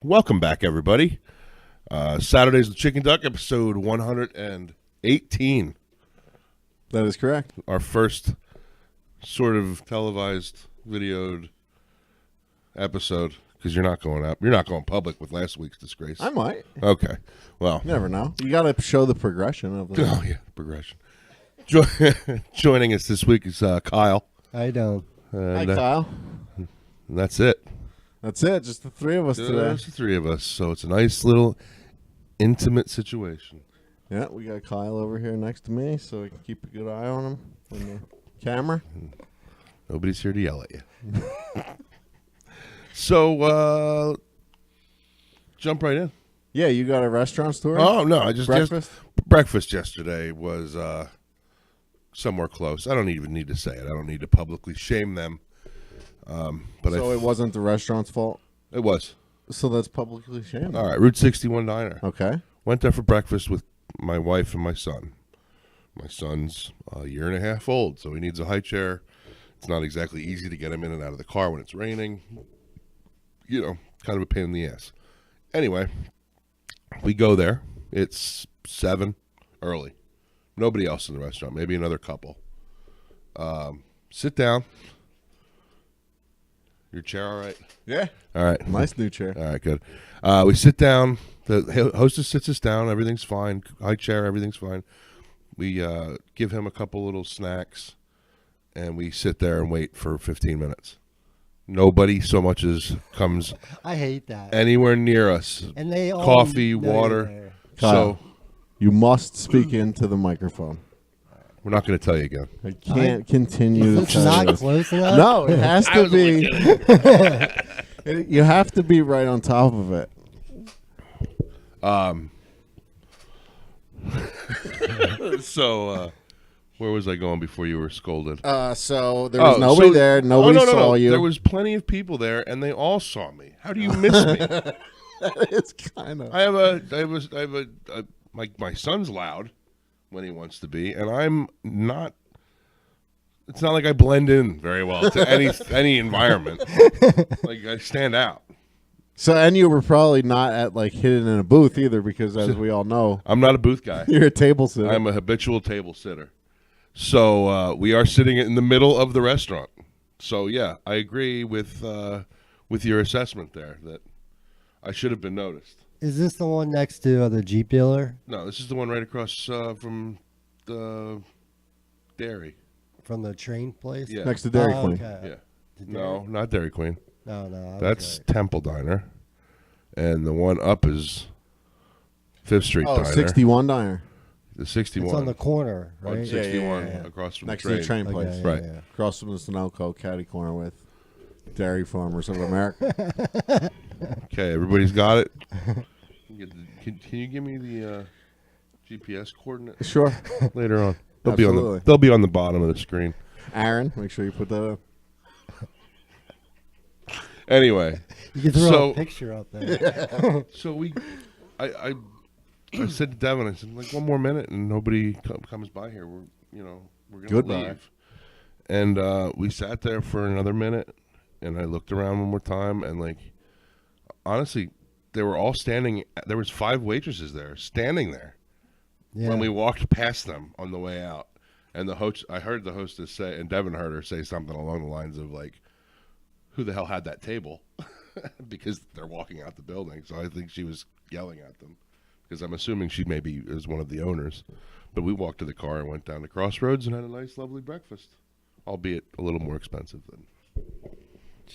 Welcome back, everybody. Saturday's the Chickenduck, episode 118. That is correct. Our first sort of televised, videoed episode, because you're not going up. You're not going public with last week's disgrace. I might. Okay. Well. You never know. You got to show the progression of the... Oh, yeah, progression. Joining us this week is Kyle. How you doing? Hi, Kyle. And that's it. That's it. Just the three of us today. Just the three of us. So it's a nice little intimate situation. Yeah, we got Kyle over here next to me, so we can keep a good eye on him on the camera. Nobody's here to yell at you. So, jump right in. Yeah, you got a restaurant story? Oh, no. I just breakfast? Breakfast yesterday was somewhere close. I don't even need to say it. I don't need to publicly shame them. But so it wasn't the restaurant's fault? It was. So that's publicly shamed. All right, Route 61 Diner. Okay. Went there for breakfast with my wife and my son. My son's a year and a half old, so he needs a high chair. It's not exactly easy to get him in and out of the car when it's raining. You know, kind of a pain in the ass. Anyway, we go there. It's 7 early. Nobody else in the restaurant, maybe another couple. Sit down. Your chair all right? Yeah. All right. Nice new chair. All right, good. We sit down. The hostess sits us down. Everything's fine. High chair, everything's fine. We give him a couple little snacks, and we sit there and wait for 15 minutes. Nobody so much as comes I hate that. anywhere near us. And they all Coffee, know water. you're there. Kyle, So you must speak into the microphone. we're not going to tell you again. I can't continue to It's tell you not this. close enough? No, it has to be. You have to be right on top of it. So where was I going before you were scolded? So there was nobody there. Nobody saw you. There was plenty of people there, and they all saw me. How do you miss me? It's kind of. My son's loud when he wants to be, and I'm not. It's not like I blend in very well to any environment. Like I stand out. So, and you were probably not at hidden in a booth either, because as we all know, I'm not a booth guy. you're a table sitter. I'm a habitual table sitter. So we are sitting in the middle of the restaurant. So yeah, I agree with your assessment there that I should have been noticed. Is this the one next to the Jeep dealer? No, this is the one right across from the dairy. From the train place? Yeah. Next to Dairy Queen. Okay. Yeah. The No, Dairy- not Dairy Queen. No. I was That's right. Temple Diner. And the one up is 5th Street Oh, Diner. 61 Diner. The 61. It's on the corner, On right? 61 Yeah. across from Next the to train. the train Okay, place. yeah, Right. yeah. Across from the Sunoco catty corner with Dairy Farmers of America. Okay, everybody's got it. Can you give me the GPS coordinates Sure. later on? Absolutely. They'll be on the bottom of the screen. Aaron, make sure you put that up. Anyway, You can throw So- a picture up there. so I said to Devin, I said, like, one more minute and nobody comes by here. We're gonna Goodbye. leave. And we sat there for another minute, and I looked around one more time, and honestly, they were all standing. There was 5 waitresses there, standing there Yeah. when we walked past them on the way out. And I heard the hostess say, and Devin heard her say something along the lines of who the hell had that table? Because they're walking out the building. So I think she was yelling at them, because I'm assuming she maybe is one of the owners. But we walked to the car and went down to Crossroads and had a nice, lovely breakfast, albeit a little more expensive than.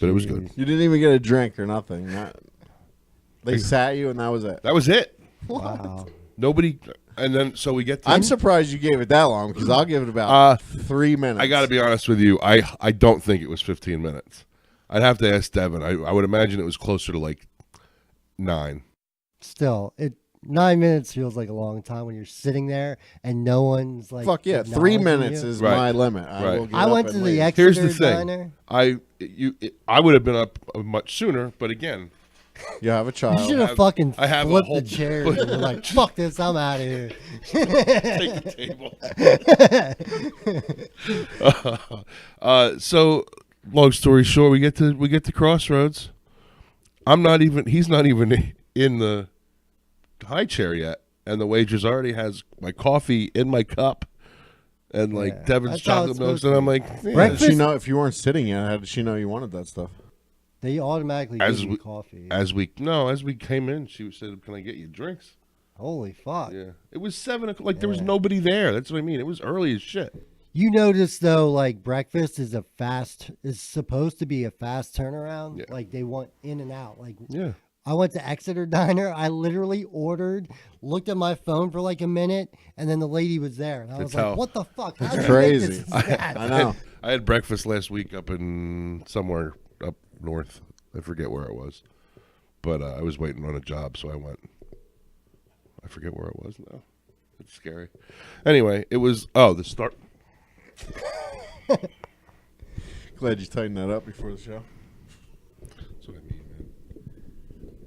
But it was good. You didn't even get a drink or nothing. They sat you and that was it. That was it. Wow. Nobody. And then so we get to. I'm surprised you gave it that long, because I'll give it about 3 minutes. I got to be honest with you. I don't think it was 15 minutes. I'd have to ask Devin. I would imagine it was closer to 9. Still, 9 minutes feels like a long time when you're sitting there and no one's Fuck yeah, 3 acknowledging minutes you. is Right. my limit. Right. Will get I up went and to leave. the Exeter Here's the thing. Diner. I would have been up much sooner, but again, You have a You child. should have fucking I have a flipped whole- the chairs and been like, fuck this, I'm out of here. take the table. So long story short, we get to Crossroads. He's not even in the high chair yet, and the waitress already has my coffee in my cup, and like Yeah. Devin's That's how chocolate it's milks, supposed and to I'm be. like, yeah. Breakfast- How did she know if you weren't sitting yet? How did she know you wanted that stuff? They automatically As give we- you coffee. As we came in, she said, "Can I get you drinks?" Holy fuck. Yeah, it was 7 o'clock. Like there was Yeah. nobody there. That's what I mean. It was early as shit. You notice though, like breakfast is supposed to be a fast turnaround. Yeah. Like they want in and out. Like Yeah. I went to Exeter Diner. I literally looked at my phone for like a minute, and then the lady was there. And I was That's like, how- what the fuck? How That's do you crazy. make this fast? I know. I had breakfast last week up in somewhere up north. I forget where it was, but I was waiting on a job, so I went. I forget where it was now. It's scary. Anyway, it was the start. Glad you tightened that up before the show. That's what I mean,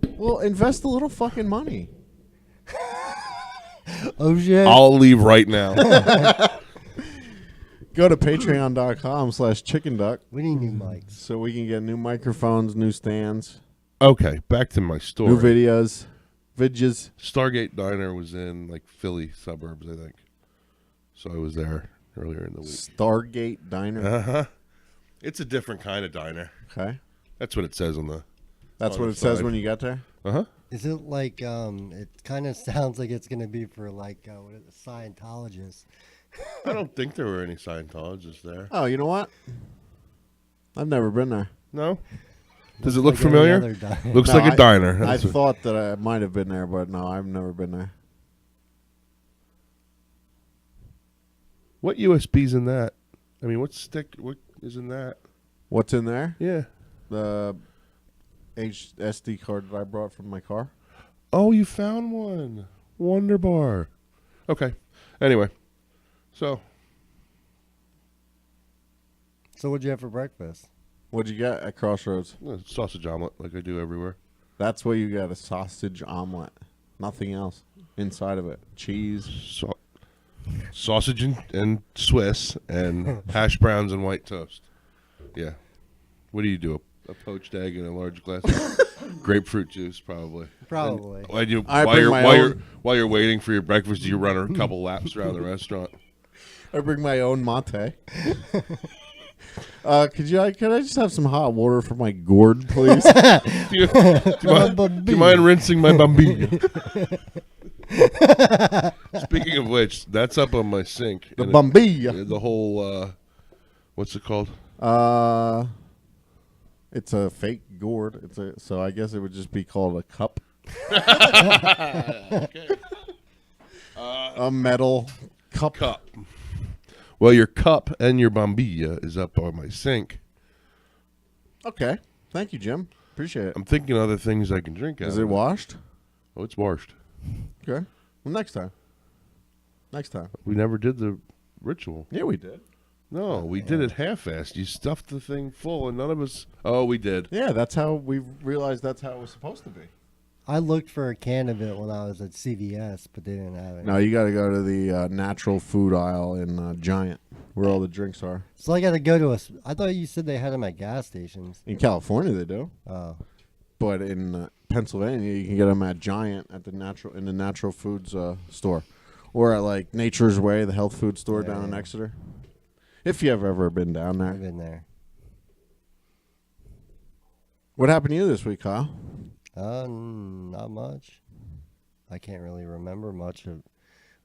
man. Well, invest a little fucking money. Oh shit. I'll leave right now. Go to patreon.com/chickenduck We need new mics. so we can get new microphones, new stands, Okay, back to my story. new videos. Stargate Diner was in like Philly suburbs, I think. So I was there earlier in the week. Stargate Diner. Uh-huh. It's a different kind of diner. Okay. That's what it says on the... That's On what the it says side. when you got there? Uh-huh. Is it like it kind of sounds like it's gonna be for like what is it, Scientologists? I don't think there were any Scientologists there. Oh, you know what? I've never been there. No? Does it look Like any familiar? other diner. Looks No, like a diner. I That's what- thought that I might have been there, but no, I've never been there. What USB's in that? I mean, what is in that? What's in there? Yeah. The SD card that I brought from my car. Oh, you found one. Wonderbar. Okay. Anyway. So, So what'd you have for breakfast? What'd you get at Crossroads? sausage omelet like I do everywhere. That's what you got, a sausage omelet. Nothing else inside of it. Cheese. Sausage and Swiss and hash browns and white toast. Yeah. What do you do? A poached egg and a large glass of grapefruit juice, probably. Probably. Why do you, I while bring you're my while own- you're while you're waiting for your breakfast, do you run a couple laps around the restaurant? I bring my own mate. Could I just have some hot water for my gourd, please? Do you mind rinsing my bambino? Speaking of which, that's up on my sink. The And bambilla. the whole what's it called? It's a fake gourd. So I guess it would just be called a cup. A metal cup. Well, your cup and your bambilla is up on my sink. Okay. Thank you, Jim. Appreciate it. I'm thinking other things I can drink out Is of it washed? Oh, it's washed. Okay. Well, next time. Next time. We never did the ritual. Yeah, we did. No, we did it half-assed. You stuffed the thing full, and none of us... Oh, we did. Yeah, that's how we realized that's how it was supposed to be. I looked for a can of it when I was at CVS, but they didn't have it. No, you got to go to the natural food aisle in Giant, where all the drinks are. So I got to go to I thought you said they had them at gas stations. In California, they do, Oh, but in Pennsylvania, you can get them at Giant in the natural foods store, or at like Nature's Way, the health food store down in Yeah. Exeter. If you have ever been down I've there. been there. What happened to you this week, Kyle? Not much. I can't really remember much of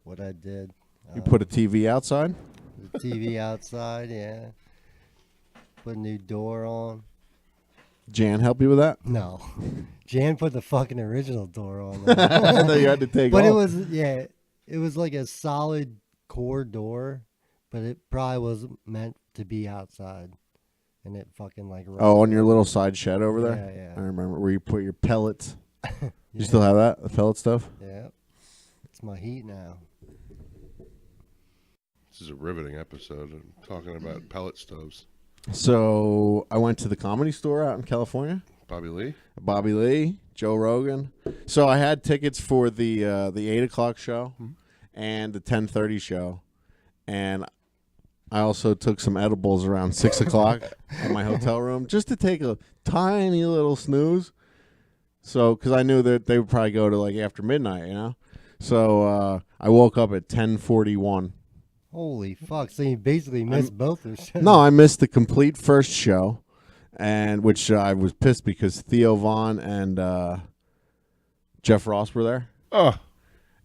what I did. You put a TV outside? The TV outside, yeah. Put a new door on. Jan help you with that? No, Jan put the fucking original door on. That you had to take But off. it was like a solid core door, but it probably wasn't meant to be outside, and it fucking like. Oh, on your little side shed over there? Yeah, yeah. I remember where you put your pellets. Yeah. You still have that? The pellet stuff? Yeah, it's my heat now. This is a riveting episode. I'm talking about pellet stoves. So I went to the Comedy Store out in California. Bobby Lee? Bobby Lee, Joe Rogan. So I had tickets for the 8 o'clock show and the 10:30 show. And I also took some edibles around 6 o'clock in my hotel room just to take a tiny little snooze. So, because I knew that they would probably go to like after midnight, you know. So I woke up at 10:41. Holy fuck! So you basically missed both of shows. No, I missed the complete first show, and which I was pissed because Theo Vaughn and Jeff Ross were there. Oh,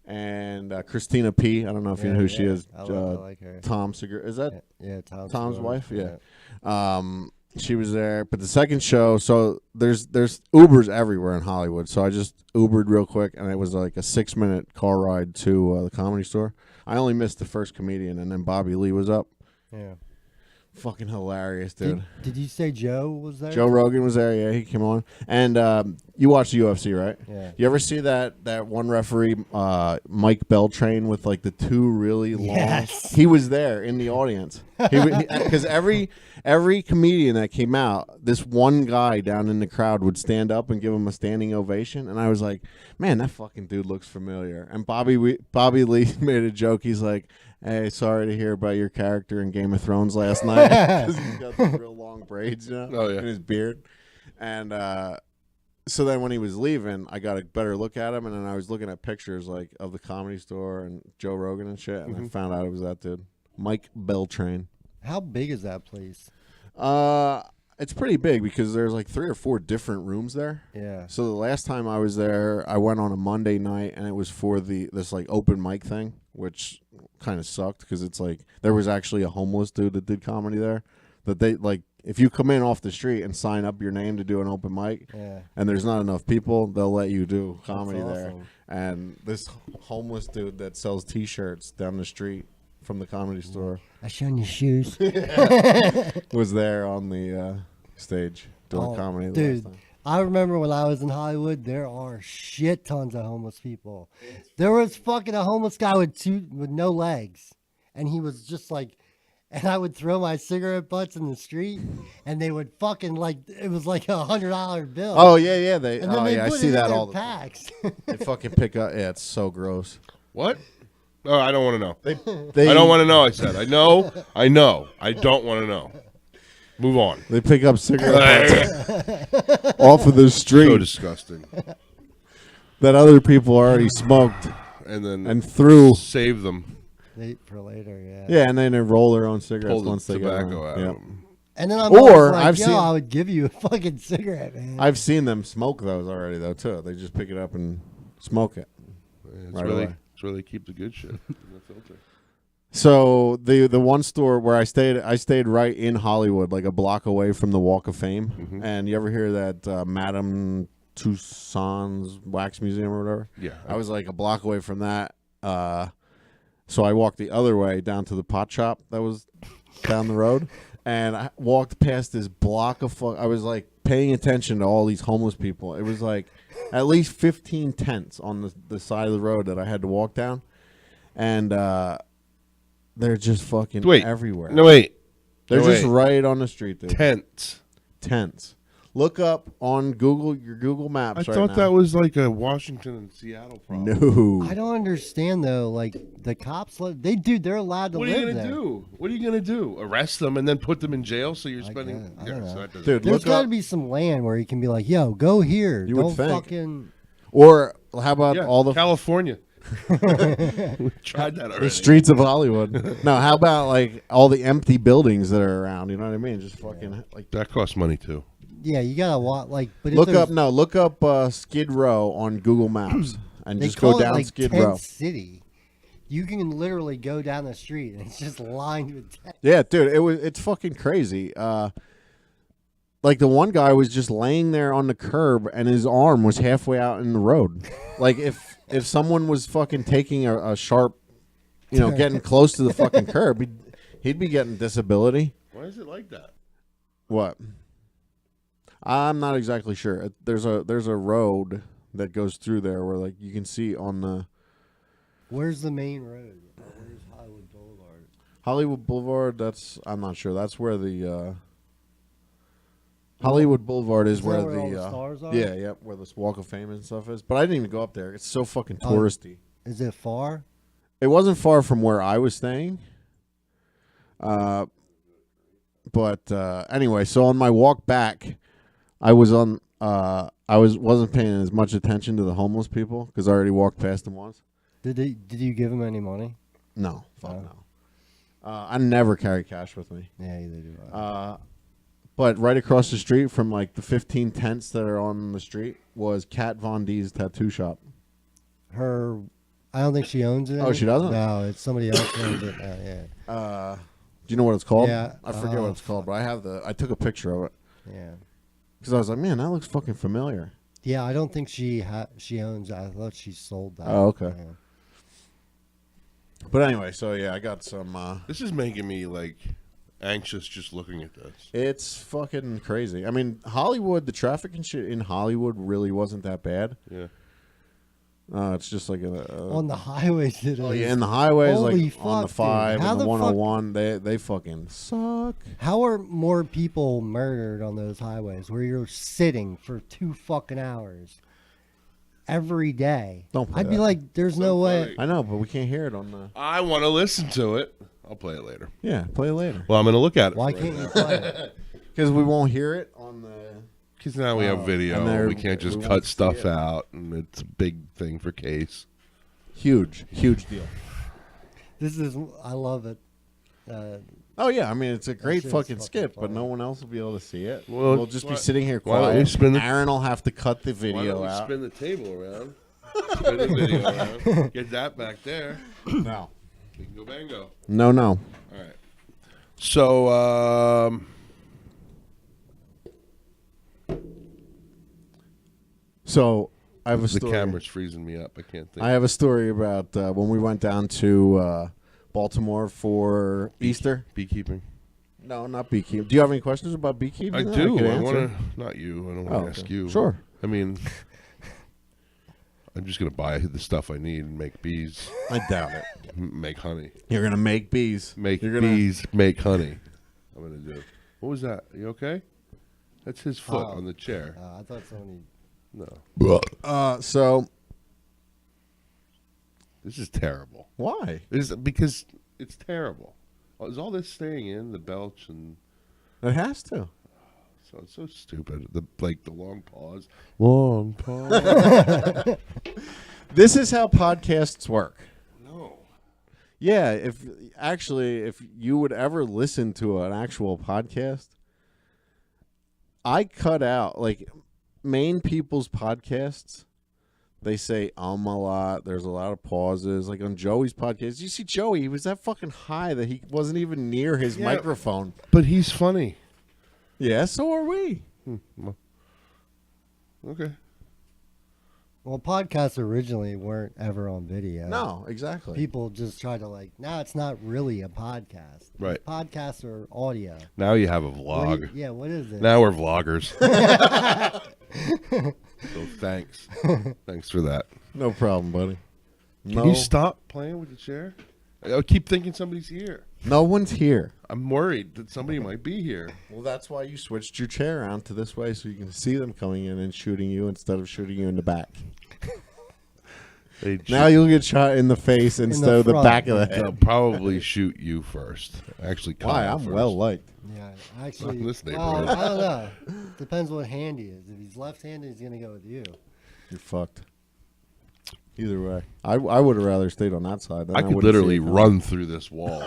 And Christina P. I don't know if you know who she is. I like her. Tom Segura. Is that Yeah, Tom's wife? Yeah. She was there. But the second show, so there's Ubers everywhere in Hollywood. So I just Ubered real quick, and it was like a 6-minute car ride to the Comedy Store. I only missed the first comedian, and then Bobby Lee was up. Yeah. Fucking hilarious, dude. Did you say Joe was there? Joe Rogan was there. Yeah, he came on. And you watch the UFC, right? Yeah. You ever see that one referee, Mike Beltrain, with like the two really long? Yes. He was there in the audience. Because every comedian that came out, this one guy down in the crowd would stand up and give him a standing ovation. And I was like, man, that fucking dude looks familiar. And Bobby Lee made a joke. He's like, hey, sorry to hear about your character in Game of Thrones last night. Because he's got these real long braids, you know, in his beard. And so then when he was leaving, I got a better look at him. And then I was looking at pictures like of the Comedy Store and Joe Rogan and shit. And I found out it was that dude, Mike Beltrain. How big is that place? It's pretty big because there's like 3 or 4 different rooms there. Yeah. So the last time I was there, I went on a Monday night, and it was for this like open mic thing, which kind of sucked because it's like there was actually a homeless dude that did comedy there. That they like, if you come in off the street and sign up your name to do an open mic, and there's not enough people, they'll let you do comedy there. And this homeless dude that sells T-shirts down the street from the Comedy Store, I showing you shoes. was there on the stage doing comedy. Dude, last time. I remember when I was in Hollywood, there are shit tons of homeless people. There was fucking a homeless guy with no legs, and he was just like, and I would throw my cigarette butts in the street, and they would fucking like, it was like $100 bill. Oh yeah, and then I see that all the packs. They fucking pick up. Yeah, it's so gross. what? Oh, I don't want to know. They I don't want to know. I said, I know. I don't want to know. Move on. They pick up cigarette butts off of the street So disgusting. that other people already smoked And then threw. save them. For later, yeah. Yeah, and then they roll their own cigarettes Pull the once they get tobacco out them. of them. And then I'm Or like, I've yo, seen- I would give you a fucking cigarette, man. I've seen them smoke those already though too. They just pick it up and smoke it. It's Right really away. it's really keep the good shit in the filter. So the one store where I stayed right in Hollywood, like a block away from the Walk of Fame. And you ever hear that Madame Tussauds Wax Museum or whatever? Yeah. I was like a block away from that. So I walked the other way down to the pot shop that was down the road, and I walked past this block of I was like paying attention to all these homeless people. It was like at least 15 tents on the side of the road that I had to walk down, and they're just fucking everywhere. No, wait. They're just right on the street, dude. Tents. Look up on your Google Maps. I thought that was like a Washington and Seattle problem. No. I don't understand though. Like the cops, they're allowed to What are live you gonna there. do? What are you gonna do? Arrest them and then put them in jail? So you're I spending. guess. I don't know. So that doesn't- Dude, There's look got to up. be some land where you can be like, yo, go here. You would Don't think. fucking. Or how about Yeah, all the California. We tried that already. the streets of Hollywood? No, how about like all the empty buildings that are around? You know what I mean? Just fucking like That costs money too. Yeah, you gotta want like. But if look there's- up Skid Row on Google Maps and They just call go it down like Skid Tent Row. City. You can literally go down the street and it's just lined with tents. Yeah, dude, it's fucking crazy. Like the one guy was just laying there on the curb and his arm was halfway out in the road. Like if someone was fucking taking a sharp, getting close to the fucking curb, he'd be getting disability. Why is it like that? What? I'm not exactly sure. There's a road that goes through there where like you can see on the Where's the main road? Where's Hollywood Boulevard? Hollywood Boulevard. I'm not sure. That's where the Hollywood Boulevard is Is that where where all the the stars are? yeah, where this Walk of Fame and stuff is. But I didn't even go up there. It's so fucking Oh. touristy. Is it far? It wasn't far from where I was staying. But anyway, so on my walk back, I was on I wasn't paying as much attention to the homeless people because I already walked past them once. Did you give him any money? No, fuck Oh. no. I never carry cash with me. Yeah, either do I. But right across the street from like the 15 tents that are on the street was Kat Von D's tattoo shop. I don't think she owns it. Oh, she doesn't? No, it's somebody else owns it. Yeah. Do you know what it's called? Yeah. I forget what it's called, but I took a picture of it Yeah. because I was like, man, that looks fucking familiar. Yeah, I don't think she owns it. I thought she sold that. Oh, okay. Yeah. But anyway, so yeah, I got some. This is making me like anxious just looking at this. It's fucking crazy. I mean, Hollywood, the traffic and shit in Hollywood really wasn't that bad. Yeah. It's just like On the highways, it is. oh yeah, in the highways, Holy like on the fuck, 5 dude. How and the the fuck- 101, they fucking suck. How are more people murdered on those highways where you're sitting for 2 fucking hours every day? Don't play I'd be that. like, there's no way. funny. I know, but we can't hear it on the. I want to listen to it. I'll play it later. Yeah, play it later Well, I'm going to look at it. Why right can't now. you play it? Because we won't hear it on the. Because now we have and video. there- We can't just we cut won't see stuff it. out, and it's a big thing for Case. Huge deal. I love it. Oh yeah, I mean it's a great shit is fucking fucking skit, but funny. no one else will be able to see it. Well, We'll just be why- sitting here why don't quiet. you spin the- Aaron will have to cut the Why video don't we out. spin the table around? Spin the video around. Get that back there. No, We can go bango. no. All right. So, So I have a the story. camera's freezing me up. I can't think. I have a story about when we went down to Baltimore for Easter. Beekeeping. No, not beekeeping. Do you have any questions about beekeeping? I that do. could I answer? want to. Not you. I don't want Oh, to okay. ask you. Sure. I mean, I'm just gonna buy the stuff I need and make bees, I doubt it. make honey, You're gonna make bees. make You're gonna- bees, make honey. I'm gonna do. What was that? You okay? That's his foot Oh. on the chair. I thought somebody. No, So this is terrible. why? This is because it's terrible. Is all this staying in the belch and It has to. so it's so stupid. The long pause. Long pause. This is how podcasts work. No. Yeah, if you would ever listen to an actual podcast, I cut out like main people's podcasts. They say a lot. There's a lot of pauses. Like on Joey's podcast, you see Joey, he was that fucking high that he wasn't even near his Yeah. microphone. But he's funny. Yeah, so are we. Well, okay. Well, podcasts originally weren't ever on video. No, exactly. People just try to now it's not really a podcast. Right. Podcasts are audio. Now you have a What vlog. yeah, what is it? Now we're vloggers. So thanks. Thanks for that. No problem, buddy. Can you stop playing with the chair? I keep thinking somebody's here. No one's here. I'm worried that somebody might be here. Well, that's why you switched your chair around to this way so you can see them coming in and shooting you instead of shooting you in the back. Now you'll get shot in the face instead of the front. back of the They'll head. probably shoot you first. Actually, Why? Kyle I'm first. well liked. Yeah, actually. Not in this well, neighborhood. I don't know. Depends what hand he is. If he's left-handed, he's gonna go with you. You're fucked. Either way, I would have rather stayed on that side. Then I could wouldn't literally see it coming. run through this wall.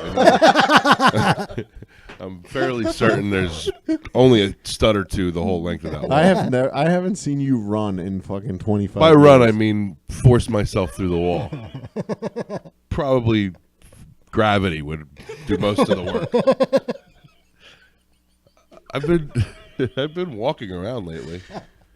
I'm fairly certain there's only a stud or two the whole length of that wall. I haven't seen you run in fucking 25. By run, I years. mean force myself through the wall. Probably gravity would do most of the work. I've been walking around lately.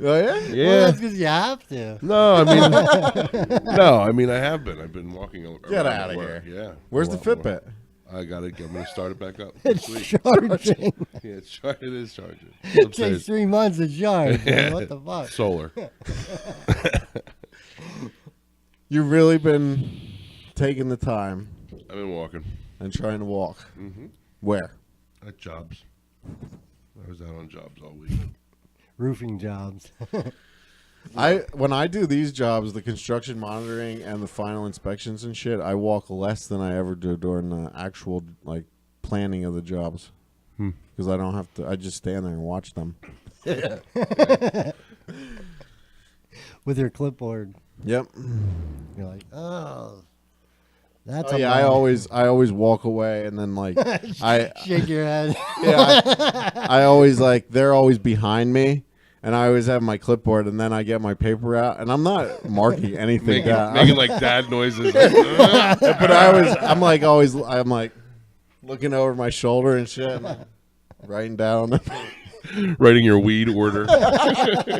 Oh yeah. Well, Yeah. that's because you have to. No, I mean I have been. I've been walking around. Get at outta work. here. Yeah. Where's A the lot more. Fitbit? I'm gonna start it back up. It's this week. charging. Yeah, it is charging. It takes Upstairs. 3 months to charge. Man. What the fuck? Solar. You've really been taking the time I've been walking and trying to walk. Mm-hmm. Where? at jobs. I was out on jobs all week. Roofing jobs. When I do these jobs, the construction monitoring and the final inspections and shit, I walk less than I ever do during the actual planning of the jobs. Because I don't have to. I just stand there and watch them. It With your clipboard. Yep. You're like, oh, that's Oh, yeah, I always walk away and then like I shake your head. yeah, I always like they're always behind me, and I always have my clipboard, and then I get my paper out, and I'm not marking anything down. Making like dad noises. But I'm like looking over my shoulder and shit, and writing down. Writing your weed order. The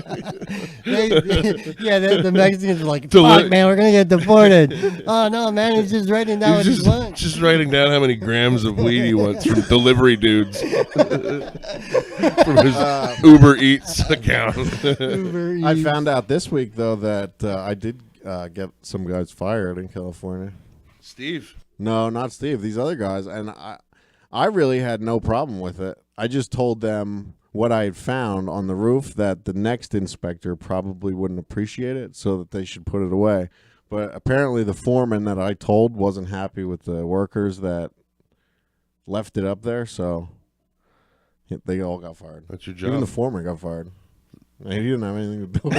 Mexicans are like, fuck, Deli- man, we're going to get deported. Oh, no, man, he's just writing down what he wants. just writing down how many grams of weed he wants from delivery dudes. From his Uber Eats account. I found out this week, though, that I did get some guys fired in California. Steve. No, not Steve. These other guys. And I really had no problem with it. I just told them what I had found on the roof, that the next inspector probably wouldn't appreciate it, so that they should put it away. But apparently the foreman that I told wasn't happy with the workers that left it up there, so they all got fired. That's your job. Even the foreman got fired. He didn't have anything to do with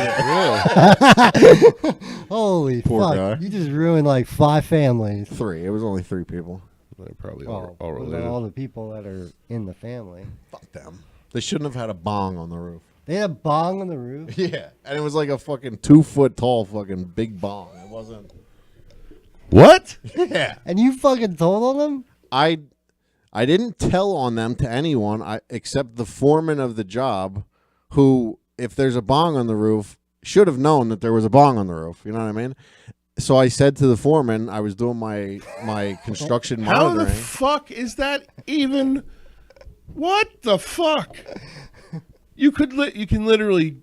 it. Holy Poor fuck. guy. You just ruined like 5 families. 3. It was only 3 people. They're probably Well, all what about related. all the people that are in the family. Fuck them. They shouldn't have had a bong on the roof. They had a bong on the roof. Yeah, and it was like a fucking 2-foot tall fucking big bong. It wasn't. What? Yeah. And you fucking told on them? I didn't tell on them to anyone except the foreman of the job, who, if there's a bong on the roof, should have known that there was a bong on the roof. You know what I mean? So I said to the foreman, I was doing my construction How monitoring. the fuck is that even? What the fuck? You can literally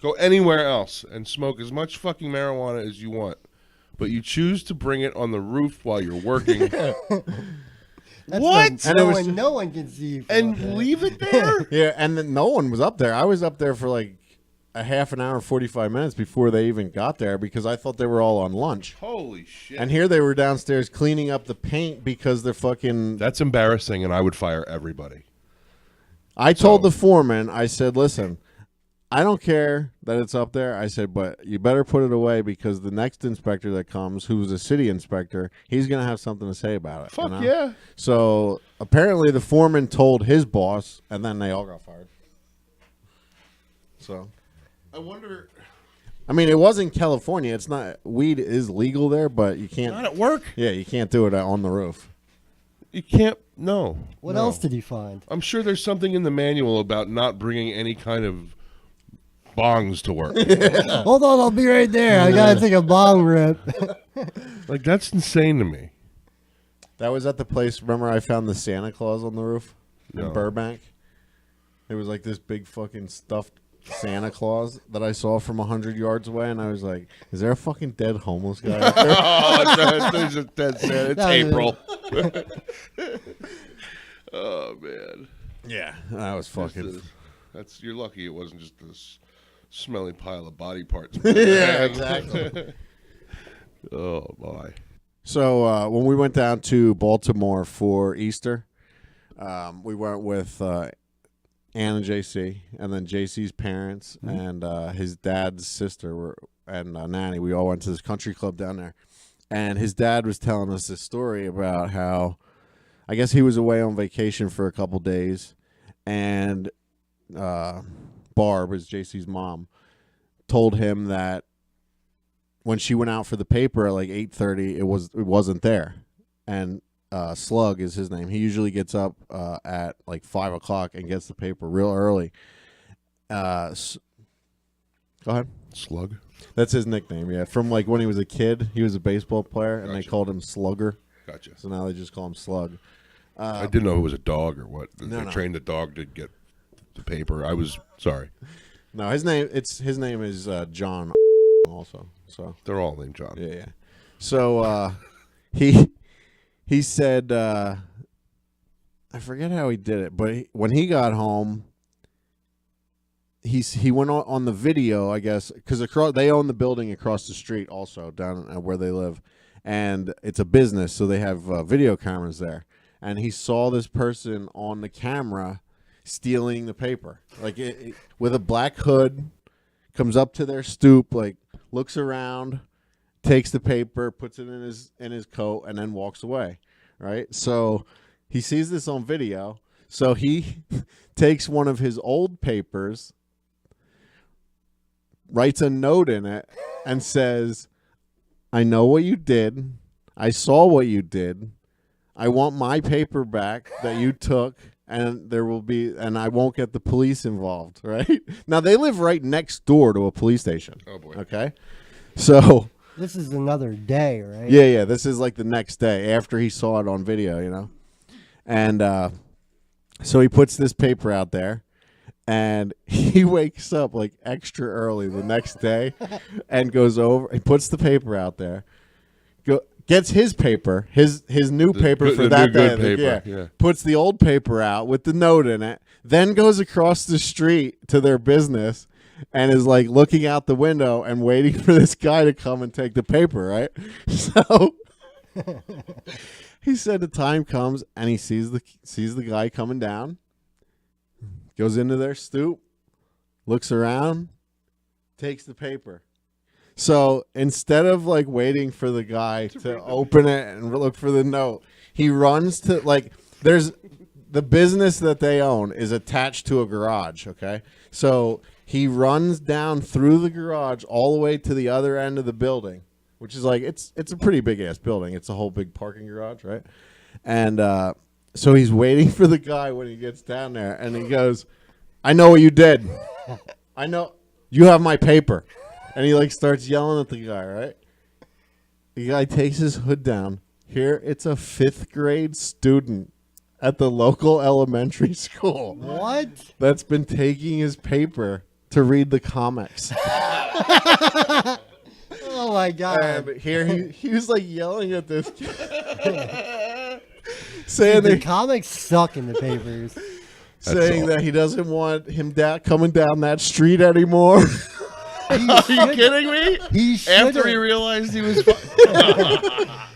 go anywhere else and smoke as much fucking marijuana as you want, but you choose to bring it on the roof while you're working. That's What? when no one can see you. And leave it there? Yeah, and then no one was up there. I was up there for like a half an hour, 45 minutes before they even got there because I thought they were all on lunch. Holy shit. And here they were downstairs cleaning up the paint because they're fucking... That's embarrassing, and I would fire everybody. I told the foreman, I said, listen, I don't care that it's up there. I said, but you better put it away because the next inspector that comes, who's a city inspector, he's going to have something to say about it. Fuck you know? yeah. So apparently the foreman told his boss, and then they all got fired. So... I wonder... I mean, it was in California. It's not... Weed is legal there, but you can't... Not at work. Yeah, you can't do it on the roof. You can't... No. What No. else did he find? I'm sure there's something in the manual about not bringing any kind of bongs to work. Hold on, I'll be right there. I gotta take a bong rip. Like, that's insane to me. That was at the place... Remember I found the Santa Claus on the roof in No. Burbank? It was like this big fucking stuffed Santa Claus that I saw from 100 yards away, and I was like, is there a fucking dead homeless guy out there? Oh, there's a dead Santa. It's No, April. Oh, man. Yeah, that was fucking... That's you're lucky it wasn't just this smelly pile of body parts. Yeah, exactly. Oh, boy. So when we went down to Baltimore for Easter, we went with Ann and JC, and then JC's parents and his dad's sister and Nanny. We all went to this country club down there, and his dad was telling us this story about how, I guess he was away on vacation for a couple days, and Barb, is JC's mom, told him that when she went out for the paper at like 8:30, it wasn't there, and Slug is his name. He usually gets up at like 5 o'clock and gets the paper real early. Go ahead. Slug. That's his nickname. Yeah, from like when he was a kid, he was a baseball player, and they Gotcha. called him Slugger. Gotcha. So now they just call him Slug. I didn't know it was a dog or what. No. They trained the dog to get the paper. I was sorry. No, his name is John. Also, so They're all named John. yeah. So he said, I forget how he did it, but when he got home, he went on the video, I guess, because they own the building across the street also down where they live, and it's a business, so they have video cameras there. And he saw this person on the camera stealing the paper, like with a black hood, comes up to their stoop, like looks around, takes the paper, puts it in his coat, and then walks away. Right? So he sees this on video. So he takes one of his old papers, writes a note in it, and says, I know what you did. I saw what you did. I want my paper back that you took, and I won't get the police involved, right? Now, they live right next door to a police station. Oh, boy. Okay? So... This is another day, right? Yeah. This is like the next day after he saw it on video, you know? And so he puts this paper out there, and he wakes up like extra early the next day and goes over. He puts the paper out there, gets his paper, his new paper for that day. Paper, yeah. Puts the old paper out with the note in it, then goes across the street to their business and is like looking out the window and waiting for this guy to come and take the paper, right? So he said the time comes and he sees the guy coming down, goes into their stoop, looks around, takes the paper. So instead of like waiting for the guy to open it and look for the note, he runs to there's the business that they own is attached to a garage, okay? So he runs down through the garage all the way to the other end of the building, which is like it's a pretty big ass building. It's a whole big parking garage, right? And so he's waiting for the guy when he gets down there, and he goes, "I know what you did. I know you have my paper." And he like starts yelling at the guy, right? The guy takes his hood down. Here, it's a 5th grade student at the local elementary school. What? That's been taking his paper to read the comics. Oh my God! But here he was like yelling at this kid, saying the comics suck in the papers. Saying that he doesn't want him coming down that street anymore. Are you kidding me? After he realized he was...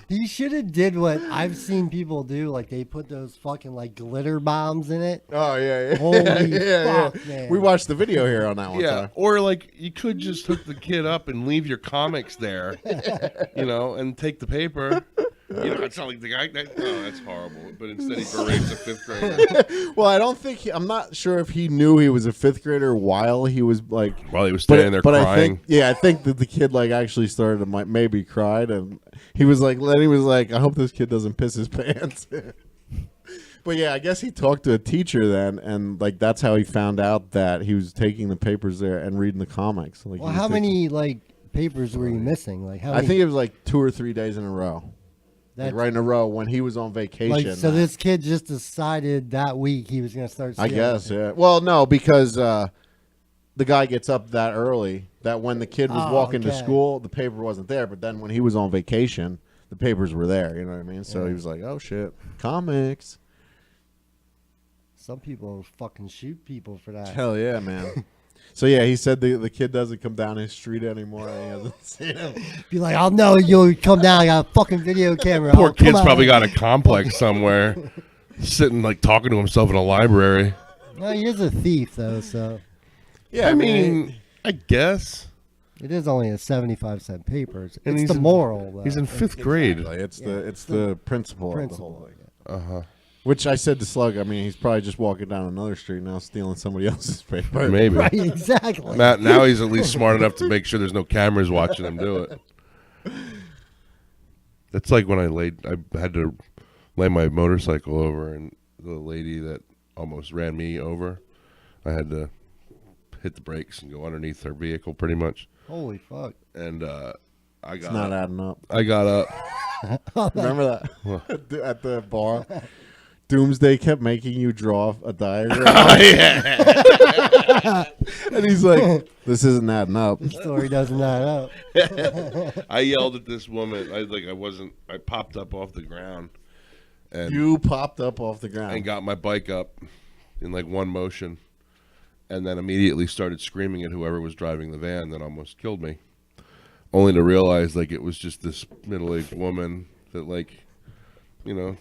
He should have did what I've seen people do. Like, they put those fucking, like, glitter bombs in it. Oh, yeah. Holy fuck, man. We watched the video here on that one time. Or, like, you could just hook the kid up and leave your comics there, and take the paper. It's not like the guy... that's horrible. But instead he berates a 5th grader. Well, I don't think... I'm not sure if he knew he was a 5th grader while he was, like... While he was standing there crying. I think that the kid, like, actually started to maybe cried, and he was like... Then he was like, I hope this kid doesn't piss his pants. But, yeah, I guess he talked to a teacher then, and, like, that's how he found out that he was taking the papers there and reading the comics. Like, well, how many, like, papers were you missing? Like, how many? I think it was, like, 2 or 3 days in a row. Like right in a row when he was on vacation. Like, so this kid just decided that week he was going to start stealing. I guess, yeah. Well, no, because the guy gets up that early that when the kid was walking to school, the paper wasn't there. But then when he was on vacation, the papers were there. You know what I mean? So he was like, oh, shit, comics. Some people fucking shoot people for that. Hell yeah, man. So, yeah, he said the kid doesn't come down his street anymore. And he hasn't seen him. Be like, I'll know you'll come down. I got a fucking video camera. Poor kid's probably got a complex somewhere. Sitting, like, talking to himself in a library. Well, he is a thief, though, so. Yeah, I mean, I guess. It is only a 75-cent paper. And it's the moral, though. He's in 5th grade. Exactly. It's the principle of the whole thing. Uh-huh. Which I said to Slug, I mean, he's probably just walking down another street now stealing somebody else's paper. Maybe. Right, exactly. Now he's at least smart enough to make sure there's no cameras watching him do it. That's like when I had to lay my motorcycle over, and the lady that almost ran me over, I had to hit the brakes and go underneath her vehicle pretty much. Holy fuck. And it's not adding up. I got up. Remember that? At the bar? Doomsday kept making you draw a diagram. Oh, yeah. And he's like, this isn't adding up. The story doesn't add up. I yelled at this woman. I popped up off the ground. And you popped up off the ground. And got my bike up in like one motion. And then immediately started screaming at whoever was driving the van that almost killed me. Only to realize like it was just this middle-aged woman that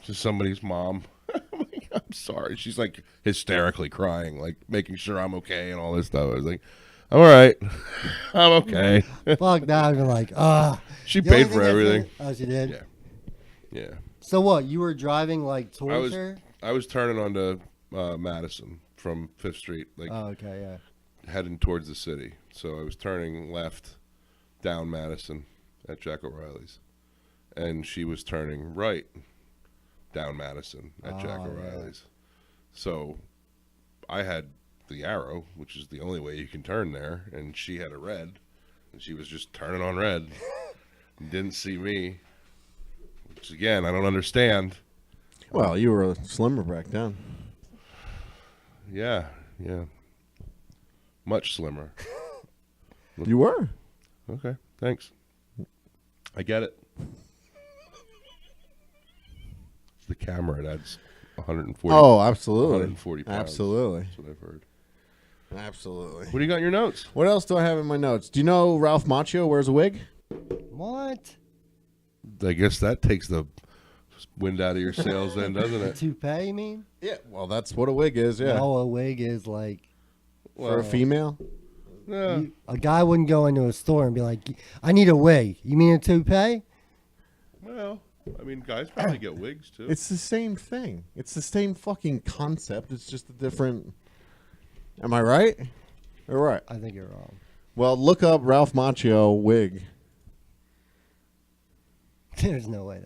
just somebody's mom. Oh my I'm sorry. She's like hysterically crying, like making sure I'm okay and all this stuff. I was like, I'm all right. I'm okay. Fuck that. I'd be like, She The only paid for thing that's everything. Oh, she did? Yeah. Yeah. So what? You were driving like towards her? I was turning onto Madison from 5th Street, like Oh, okay, yeah. heading towards the city. So I was turning left down Madison at Jack O'Reilly's. And she was turning right down Madison at Jack Oh, O'Reilly's. So I had the arrow, which is the only way you can turn there, and she had a red, and she was just turning on red. And didn't see me, which again I don't understand. Well, you were slimmer back then. Yeah, much slimmer. You were. Okay, thanks. I get it. It's the camera. It adds 140. Oh, absolutely. 140 pounds. Absolutely. That's what I've heard. Absolutely. What do you got in your notes? What else do I have in my notes? Do you know Ralph Macchio wears a wig? What? I guess that takes the wind out of your sails then, doesn't A it? toupee, you mean? Yeah. Well, that's what a wig is, yeah. No, a wig is like... For a female? Yeah. A guy wouldn't go into a store and be like, I need a wig. You mean a toupee? Well, I mean, guys probably get wigs too. It's the same thing. It's the same fucking concept. It's just a different... Am I right? Or right? I think you're wrong. Well, look up Ralph Macchio wig. There's no way.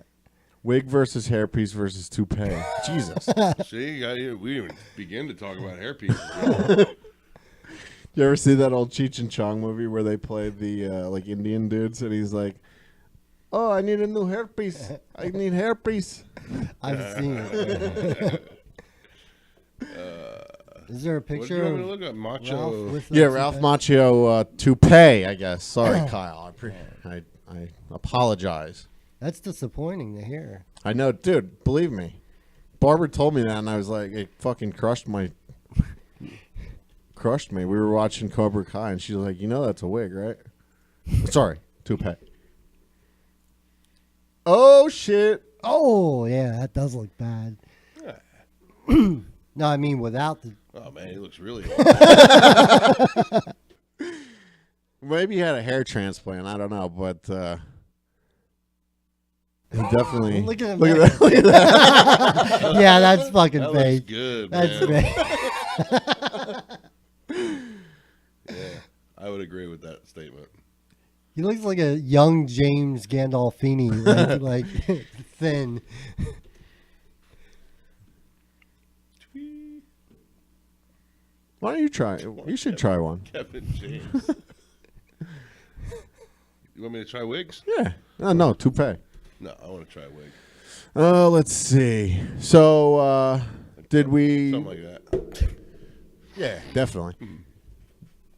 Wig versus hairpiece versus toupee. Jesus. See, we didn't even begin to talk about hairpieces. You ever see that old Cheech and Chong movie where they play the like Indian dudes and he's like, "Oh, I need a new hairpiece. I need hairpiece." I've seen it. Is there a What do picture you want me of to look at? Ralph Macho. with Yeah, a Ralph toupee? Macchio toupee, I guess. Sorry, Kyle. I apologize. That's disappointing to hear. I know, dude. Believe me. Barbara told me that, and I was like, it fucking crushed me. We were watching Cobra Kai, and she's like, you know that's a wig, right? Sorry, toupee. Oh, shit. Oh, yeah, that does look bad. No, I mean without the... Oh man, he looks really. Maybe he had a hair transplant. I don't know, but he definitely... Look at him. Look at that. Look at that. Yeah, that's fucking That looks fake. good, That's man. fake. Yeah, I would agree with that statement. He looks like a young James Gandolfini, like thin. Why don't you try? You should try one. Kevin James. You want me to try wigs? Yeah. No, toupee. No, I want to try a wig. Let's see. So, did we... Something like that. Yeah, definitely.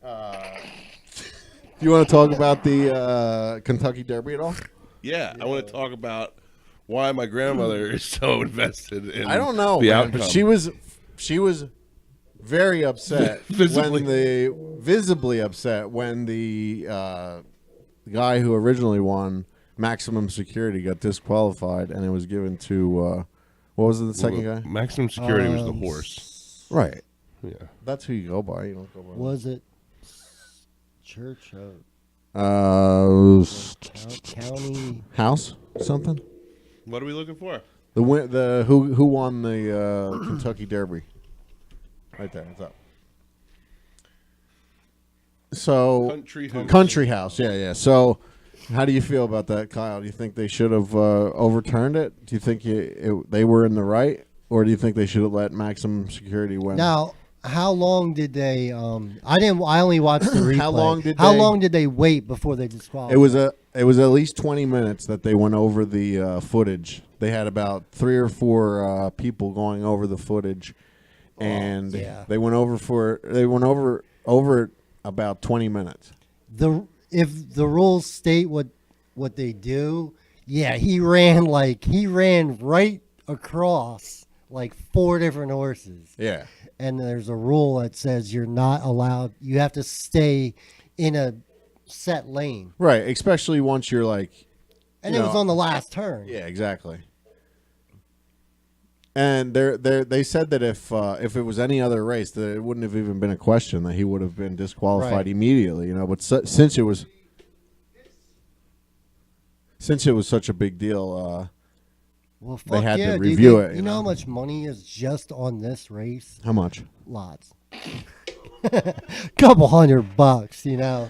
Do you want to talk about the Kentucky Derby at all? Yeah, I want to talk about why my grandmother is so invested in. I don't know, the man, outcome. but she was very upset visibly upset when the guy who originally won Maximum Security got disqualified, and it was given to what was it, the second guy? Maximum Security was the horse. Right. Yeah. That's who you go by. You don't go by. Was it church? County? House something. What are we looking for? The who won the Kentucky Derby? Right there. What's up? So Country House. Yeah. So, how do you feel about that, Kyle? Do you think they should have overturned it? Do you think they were in the right, or do you think they should have let Maximum Security win? Now, how long did they? I only watched the replay. How long did they wait before they disqualified? It was at least 20 minutes that they went over the footage. They had about 3 or 4 people going over the footage, and they went over it about 20 minutes. If the rules state what they do, yeah, he ran right across like 4 different horses. Yeah. And there's a rule that says you're not allowed. You have to stay in a set lane. Right, especially once you're like... And it was on the last turn. Yeah, exactly. And they said that if it was any other race, that it wouldn't have even been a question, that he would have been disqualified Right. immediately. You know, but since it was such a big deal, Well, fuck they had to yeah, dude. review it, You you know how know? much money is just on this race? how much? Lots. Couple $100, you know.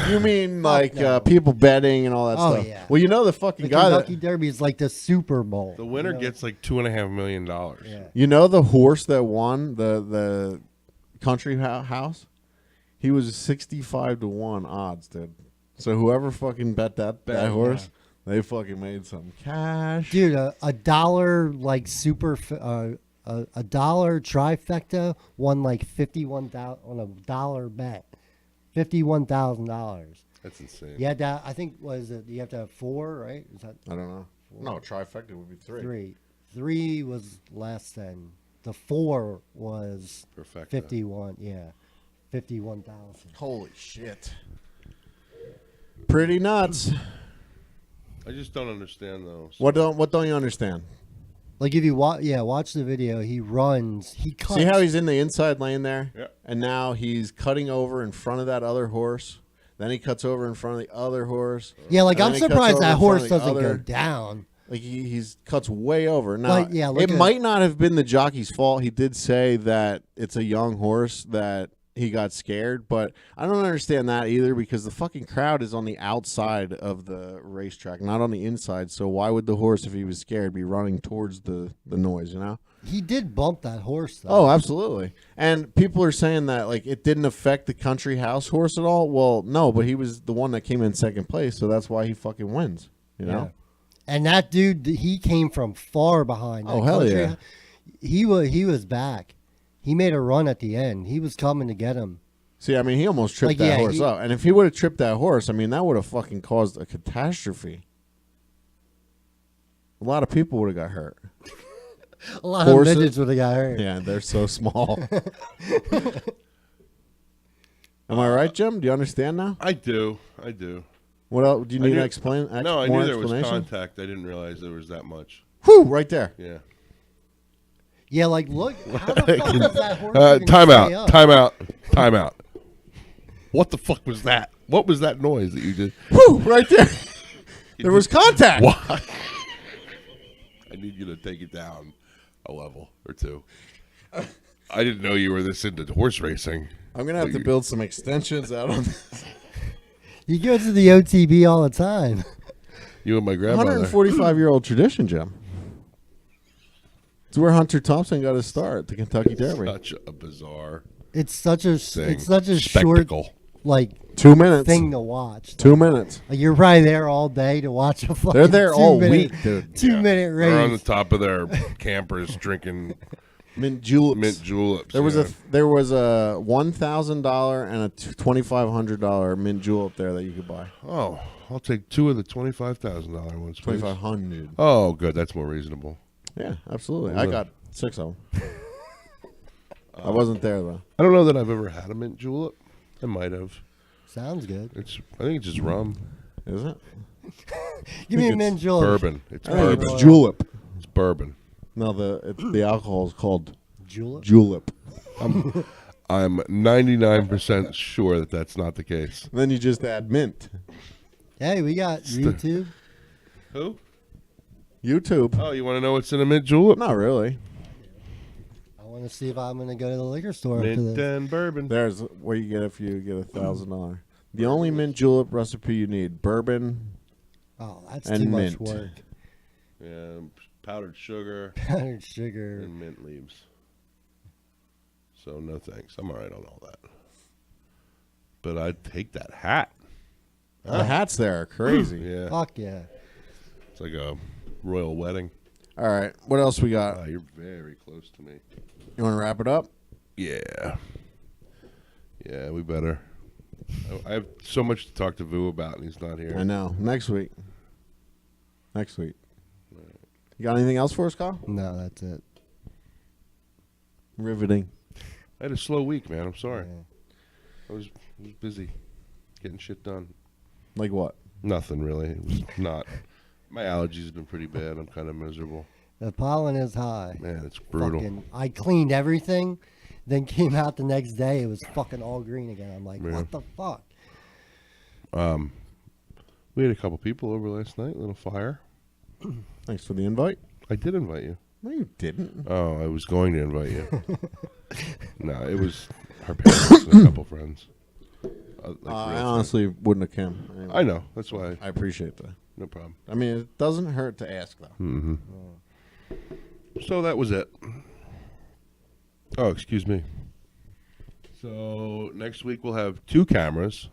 You mean like no. people betting and all that Oh, stuff? yeah. Well, you know the fucking The guy Kentucky that Derby is like the Super Bowl. The winner you know? gets like $2.5 million. Yeah. you know the horse that won the country house. He was 65-1 odds, dude. So whoever fucking bet that horse, they fucking made some cash. Dude, a dollar like a dollar trifecta won like 51,000 on a dollar bet, $51,000. That's insane. You had to, I think, you have to have 4, right? Is that I don't know. No, trifecta would be 3. 3? 3 was less than the 4 was Perfect. 51. Yeah, 51,000. Holy shit! Pretty nuts. I just don't understand though. What don't you understand? Like if you watch the video, he runs, he cuts. See how he's in the inside lane there? Yeah. And now he's cutting over in front of that other horse. Then he cuts over in front of the other horse. Yeah, like And I'm then he cuts surprised over that in front horse of the doesn't go other. down. Like he's cuts way over. Now, Like, yeah, look it at- might not have been the jockey's fault. He did say that it's a young horse that he got scared, but I don't understand that either because the fucking crowd is on the outside of the racetrack, not on the inside. So why would the horse, if he was scared, be running towards the noise, you know? He did bump that horse though. Oh, absolutely. And people are saying that like it didn't affect the country house horse at all. Well, no, but he was the one that came in second place, so that's why he fucking wins, you know? And that dude, he came from far behind. Oh, That hell country- yeah. He was back. He made a run at the end. He was coming to get him. See, I mean, he almost tripped Like, that yeah, horse he- up. And if he would have tripped that horse, I mean, that would have fucking caused a catastrophe. A lot of people would have got hurt. A lot Horses- of midgets would have got hurt. Yeah, they're so small. Am I right, Jim? Do you understand now? I do. What else? Do you I need knew- to explain? No, I more knew there was explanation? contact. I didn't realize there was that much. Whew, right there. Yeah. Yeah, like look, how the fuck was that horse? even Time stay out. up? Time out. What the fuck was that? What was that noise that you did? Whew, right there. There was contact. Why? I need you to take it down a level or two. I didn't know you were this into horse racing. I'm going to have to build some extensions out on this. You go to the OTB all the time. You and my grandmother. 145-year-old tradition, Jim. It's where Hunter Thompson got his start, the Kentucky Derby. Such a bizarre It's such a thing. it's such a spectacle. short like 2 minutes. thing to watch. 2 minutes. Like, you're probably there all day to watch a fucking. They're there all 2 minute week, dude. 2 minute race. They're on the top of their campers drinking Mint juleps. mint juleps. There was yeah. a $1,000 and a $2,500 mint julep there that you could buy. Oh, I'll take 2 of the $25,000 ones, please. $2,500. Oh, good. That's more reasonable. Yeah, absolutely. Well, I got 6 of them. I wasn't there though. I don't know that I've ever had a mint julep. I might have. Sounds good. I think it's just rum. Is it? Give me a It's mint julep. bourbon. It's I think bourbon. it's julep. It's bourbon. No, the alcohol is called Julep. julep. I'm 99% sure that that's not the case. Then you just add mint. Hey, we got YouTube. Who? YouTube. Oh, you want to know what's in a mint julep? Not really. I want to see if I'm going to go to the liquor store after Mint this. and bourbon. There's what you get if you get $1,000. The only mint julep recipe you need: bourbon. Oh, that's And too much mint. work. Yeah, powdered sugar Powdered sugar. and mint leaves. So no thanks. I'm all right on all that. But I'd take that hat. The hats there are crazy. Yeah, Fuck yeah. it's like a royal wedding. All right, what else we got? Wow, you're very close to me. You want to wrap it up? Yeah. Yeah, we better. I have so much to talk to Vu about, and he's not here. I know. Next week. Next week. You got anything else for us, Kyle? No, that's it. Riveting. I had a slow week, man. I'm sorry. Yeah. I was busy getting shit done. Like what? Nothing really. It was not. My allergies have been pretty bad. I'm kind of miserable. The pollen is high. Man, it's brutal. I cleaned everything, then came out the next day. It was fucking all green again. I'm like, Yeah. what the fuck? We had a couple people over last night. Little fire. Thanks for the invite. I did invite you. No, you didn't. Oh, I was going to invite you. No, it was her parents and a couple friends. I honestly wouldn't have come. Anyway, I know. That's why. I appreciate that. No problem. I mean, it doesn't hurt to ask, though. Mm-hmm. So that was it. Oh, excuse me. So next week we'll have 2 cameras.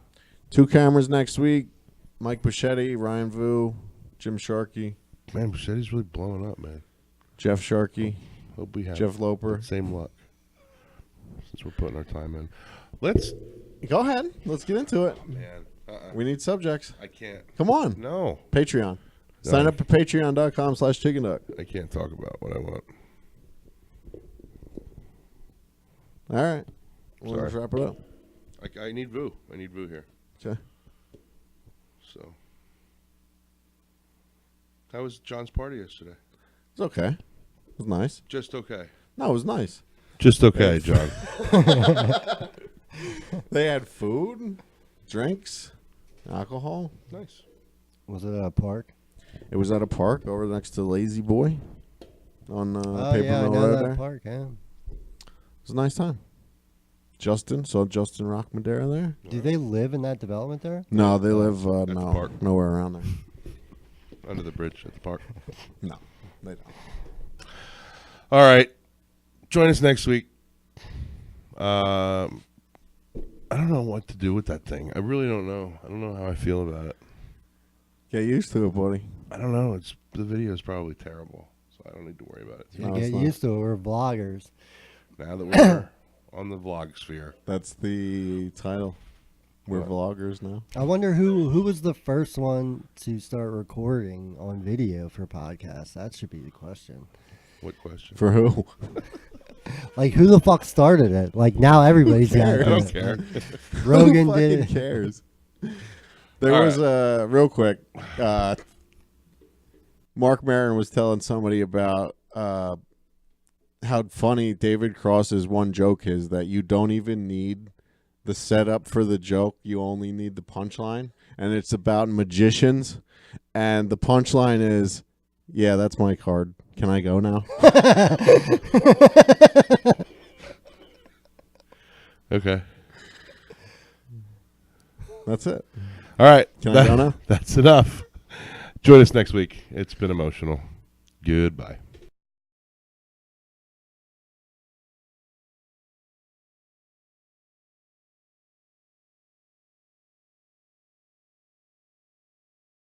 2 cameras next week. Mike Bichetti, Ryan Vu, Jim Sharkey, Man, Bichetti's really blowing up, man. Jeff Sharkey, Hope we have Jeff Loper. same luck since we're putting our time in. Let's. Go ahead. Let's get into it. Man, We need subjects. I can't. Come on. No, Patreon. Sign up at patreon.com/chickenduck. I can't talk about what I want. All right. We'll Sorry. just wrap it up. I need Vu. I need Vu here. Okay. So, how was John's party yesterday? It's okay. It was nice. Just okay. No, it was nice. Just okay, John. They had food, drinks, alcohol. Nice. Was it at a park? It was at a park over next to Lazy Boy on Oh, Paper yeah, I Mill know Road that there. park, yeah. It was a nice time. Justin Rock Madera there. Do they live in that development there? No, they live the park. nowhere around there. Under the bridge at the park. No, they don't. All right. Join us next week. I don't know what to do with that thing. I really don't know. I don't know how I feel about it. Get used to it, buddy. I don't know. The video is probably terrible, so I don't need to worry about it. You No, get it's not. used to it. We're vloggers. Now that we're on the vlog sphere. That's the title. We're What? vloggers now. I wonder who was the first one to start recording on video for podcasts. That should be the question. What question? For who? Like, who the fuck started it? Like, now everybody's got I it. don't care. Rogan Who did fucking it. cares? There All was real quick. Mark Maron was telling somebody about how funny David Cross's one joke is, that you don't even need the setup for the joke. You only need the punchline, and it's about magicians. And the punchline is, "Yeah, that's my card. Can I go now?" Okay. That's it. All right. Can I go now? That's enough. Join us next week. It's been emotional. Goodbye.